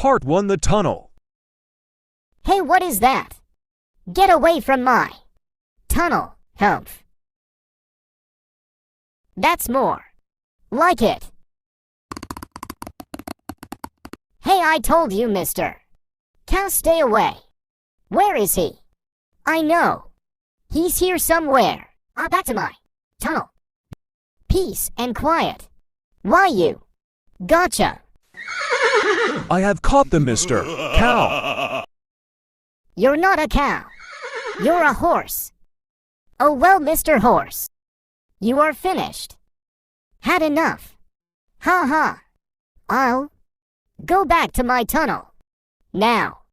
Part won the tunnel. Hey, what is that? Get away from my tunnel, humph. That's more like it. Hey, I told you, mister. Cow, stay away. Where is he? I know. He's here somewhere. Back to my tunnel. Peace and quiet. Why you? Gotcha. I have caught them, Mr. Cow. You're not a cow. You're a horse. Oh well, Mr. Horse. You are finished. Had enough. Ha ha. I'll go back to my tunnel. Now.